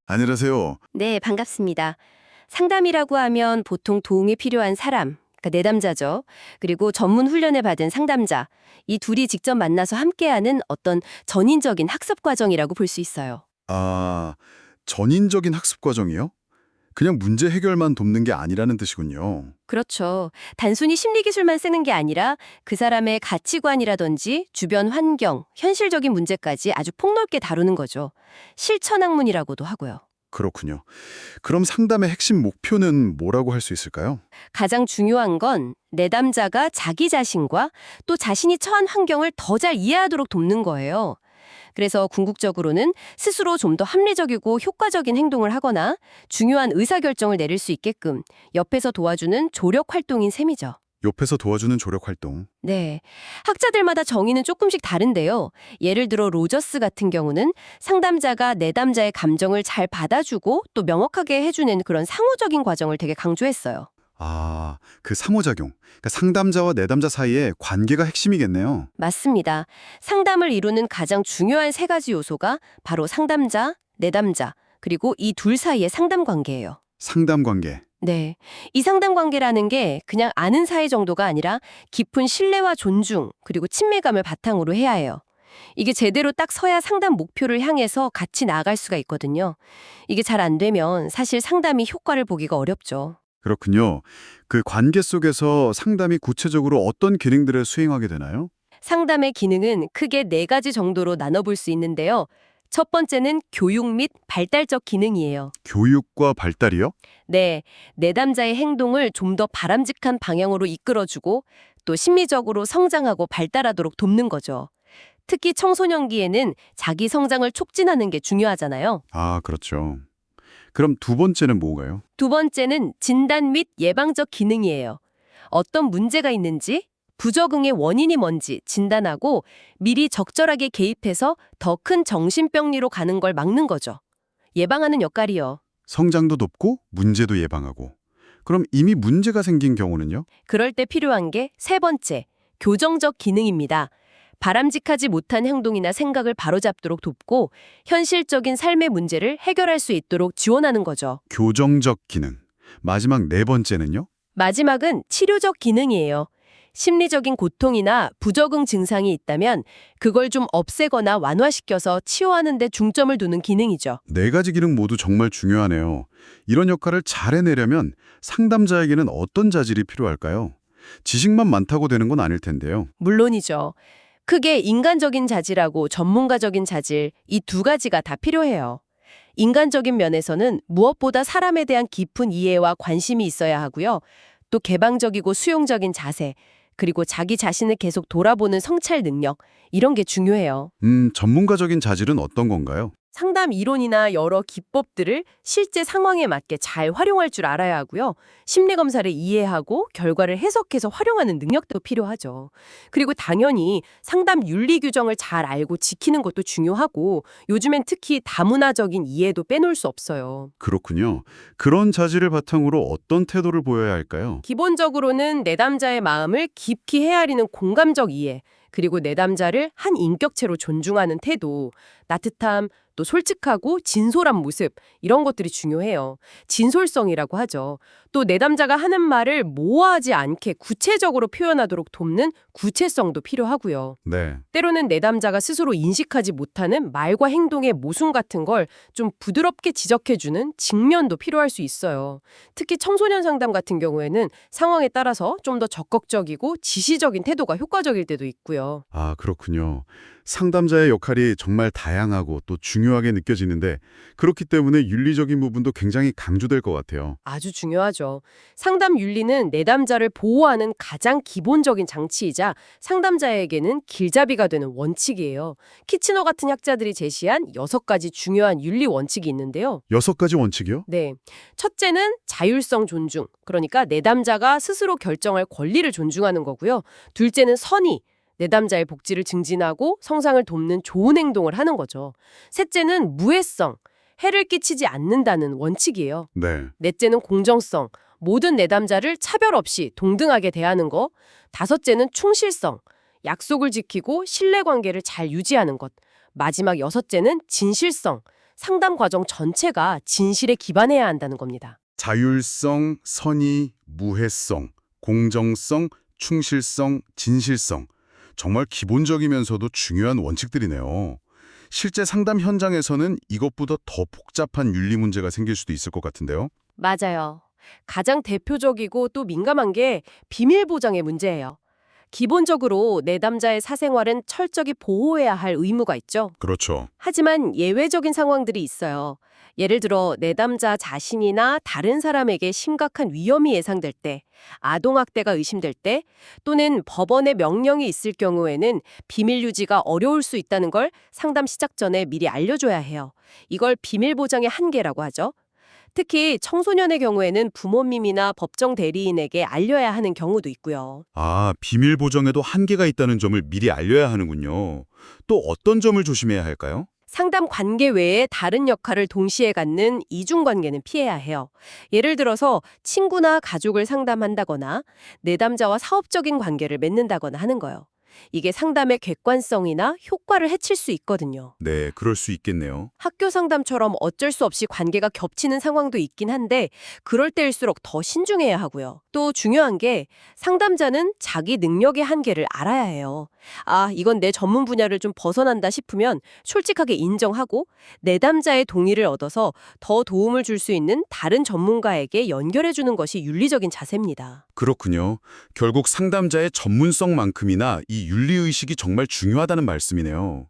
안녕하세요. 네, 반갑습니다. 상담이라고 하면 보통 도움이 필요한 사람, 그러니까 내담자죠. 그리고 전문 훈련을 받은 상담자, 이 둘이 직접 만나서 함께하는 어떤 전인적인 학습 과정이라고 볼 수 있어요. 아, 전인적인 학습 과정이요? 그냥 문제 해결만 돕는 게 아니라는 뜻이군요. 그렇죠. 단순히 심리 기술만 쓰는 게 아니라 그 사람의 가치관이라든지 주변 환경, 현실적인 문제까지 아주 폭넓게 다루는 거죠. 실천 학문이라고도 하고요. 그렇군요. 그럼 상담의 핵심 목표는 뭐라고 할 수 있을까요? 가장 중요한 건 내담자가 자기 자신과 또 자신이 처한 환경을 더 잘 이해하도록 돕는 거예요. 그래서 궁극적으로는 스스로 좀 더 합리적이고 효과적인 행동을 하거나 중요한 의사결정을 내릴 수 있게끔 옆에서 도와주는 조력 활동인 셈이죠. 옆에서 도와주는 조력 활동. 네. 학자들마다 정의는 조금씩 다른데요. 예를 들어 로저스 같은 경우는 상담자가 내담자의 감정을 잘 받아주고 또 명확하게 해주는 그런 상호적인 과정을 되게 강조했어요. 아, 그 상호작용. 그러니까 상담자와 내담자 사이의 관계가 핵심이겠네요. 맞습니다. 상담을 이루는 가장 중요한 세 가지 요소가 바로 상담자, 내담자, 그리고 이 둘 사이의 상담 관계예요. 상담 관계. 네. 이 상담 관계라는 게 그냥 아는 사이 정도가 아니라 깊은 신뢰와 존중, 그리고 친밀감을 바탕으로 해야 해요. 이게 제대로 딱 서야 상담 목표를 향해서 같이 나아갈 수가 있거든요. 이게 잘 안 되면 사실 상담이 효과를 보기가 어렵죠. 그렇군요. 그 관계 속에서 상담이 구체적으로 어떤 기능들을 수행하게 되나요? 상담의 기능은 크게 네 가지 정도로 나눠볼 수 있는데요. 첫 번째는 교육 및 발달적 기능이에요. 교육과 발달이요? 네, 내담자의 행동을 좀 더 바람직한 방향으로 이끌어주고 또 심리적으로 성장하고 발달하도록 돕는 거죠. 특히 청소년기에는 자기 성장을 촉진하는 게 중요하잖아요. 아, 그렇죠. 그럼 두 번째는 뭔가요? 두 번째는 진단 및 예방적 기능이에요. 어떤 문제가 있는지, 부적응의 원인이 뭔지 진단하고 미리 적절하게 개입해서 더 큰 정신병리로 가는 걸 막는 거죠. 예방하는 역할이요. 성장도 돕고 문제도 예방하고. 그럼 이미 문제가 생긴 경우는요? 그럴 때 필요한 게 세 번째, 교정적 기능입니다. 바람직하지 못한 행동이나 생각을 바로잡도록 돕고 현실적인 삶의 문제를 해결할 수 있도록 지원하는 거죠. 교정적 기능. 마지막 네 번째는요? 마지막은 치료적 기능이에요. 심리적인 고통이나 부적응 증상이 있다면 그걸 좀 없애거나 완화시켜서 치유하는 데 중점을 두는 기능이죠. 네 가지 기능 모두 정말 중요하네요. 이런 역할을 잘 해내려면 상담자에게는 어떤 자질이 필요할까요? 지식만 많다고 되는 건 아닐 텐데요. 물론이죠. 크게 인간적인 자질하고 전문가적인 자질, 이 두 가지가 다 필요해요. 인간적인 면에서는 무엇보다 사람에 대한 깊은 이해와 관심이 있어야 하고요. 또 개방적이고 수용적인 자세, 그리고 자기 자신을 계속 돌아보는 성찰 능력, 이런 게 중요해요. 전문가적인 자질은 어떤 건가요? 상담 이론이나 여러 기법들을 실제 상황에 맞게 잘 활용할 줄 알아야 하고요. 심리 검사를 이해하고 결과를 해석해서 활용하는 능력도 필요하죠. 그리고 당연히 상담 윤리 규정을 잘 알고 지키는 것도 중요하고 요즘엔 특히 다문화적인 이해도 빼놓을 수 없어요. 그렇군요. 그런 자질을 바탕으로 어떤 태도를 보여야 할까요? 기본적으로는 내담자의 마음을 깊이 헤아리는 공감적 이해, 그리고 내담자를 한 인격체로 존중하는 태도, 따뜻함, 또 솔직하고 진솔한 모습, 이런 것들이 중요해요. 진솔성이라고 하죠. 또 내담자가 하는 말을 모호하지 않게 구체적으로 표현하도록 돕는 구체성도 필요하고요. 네. 때로는 내담자가 스스로 인식하지 못하는 말과 행동의 모순 같은 걸 좀 부드럽게 지적해주는 직면도 필요할 수 있어요. 특히 청소년 상담 같은 경우에는 상황에 따라서 좀 더 적극적이고 지시적인 태도가 효과적일 때도 있고요. 아, 그렇군요. 상담자의 역할이 정말 다양하고 또 중요하게 느껴지는데 그렇기 때문에 윤리적인 부분도 굉장히 강조될 것 같아요. 아주 중요하죠. 상담 윤리는 내담자를 보호하는 가장 기본적인 장치이자 상담자에게는 길잡이가 되는 원칙이에요. 키치너 같은 학자들이 제시한 6가지 중요한 윤리 원칙이 있는데요. 6가지 원칙이요? 네. 첫째는 자율성 존중. 그러니까 내담자가 스스로 결정할 권리를 존중하는 거고요. 둘째는 선의. 내담자의 복지를 증진하고 성장을 돕는 좋은 행동을 하는 거죠. 셋째는 무해성. 해를 끼치지 않는다는 원칙이에요. 네. 넷째는 공정성. 모든 내담자를 차별 없이 동등하게 대하는 거. 다섯째는 충실성. 약속을 지키고 신뢰관계를 잘 유지하는 것. 마지막 여섯째는 진실성. 상담 과정 전체가 진실에 기반해야 한다는 겁니다. 자율성, 선의, 무해성, 공정성, 충실성, 진실성. 정말 기본적이면서도 중요한 원칙들이네요. 실제 상담 현장에서는 이것보다 더 복잡한 윤리 문제가 생길 수도 있을 것 같은데요. 맞아요. 가장 대표적이고 또 민감한 게 비밀 보장의 문제예요. 기본적으로 내담자의 사생활은 철저히 보호해야 할 의무가 있죠. 그렇죠. 하지만 예외적인 상황들이 있어요. 예를 들어 내담자 자신이나 다른 사람에게 심각한 위험이 예상될 때, 아동학대가 의심될 때, 또는 법원의 명령이 있을 경우에는 비밀 유지가 어려울 수 있다는 걸 상담 시작 전에 미리 알려줘야 해요. 이걸 비밀 보장의 한계라고 하죠. 특히 청소년의 경우에는 부모님이나 법정 대리인에게 알려야 하는 경우도 있고요. 아, 비밀 보정에도 한계가 있다는 점을 미리 알려야 하는군요. 또 어떤 점을 조심해야 할까요? 상담 관계 외에 다른 역할을 동시에 갖는 이중관계는 피해야 해요. 예를 들어서 친구나 가족을 상담한다거나 내담자와 사업적인 관계를 맺는다거나 하는 거요. 이게 상담의 객관성이나 효과를 해칠 수 있거든요. 네, 그럴 수 있겠네요. 학교 상담처럼 어쩔 수 없이 관계가 겹치는 상황도 있긴 한데 그럴 때일수록 더 신중해야 하고요. 또 중요한 게 상담자는 자기 능력의 한계를 알아야 해요. 아, 이건 내 전문 분야를 좀 벗어난다 싶으면 솔직하게 인정하고 내담자의 동의를 얻어서 더 도움을 줄 수 있는 다른 전문가에게 연결해 주는 것이 윤리적인 자세입니다. 그렇군요. 결국 상담자의 전문성만큼이나 이 윤리의식이 정말 중요하다는 말씀이네요.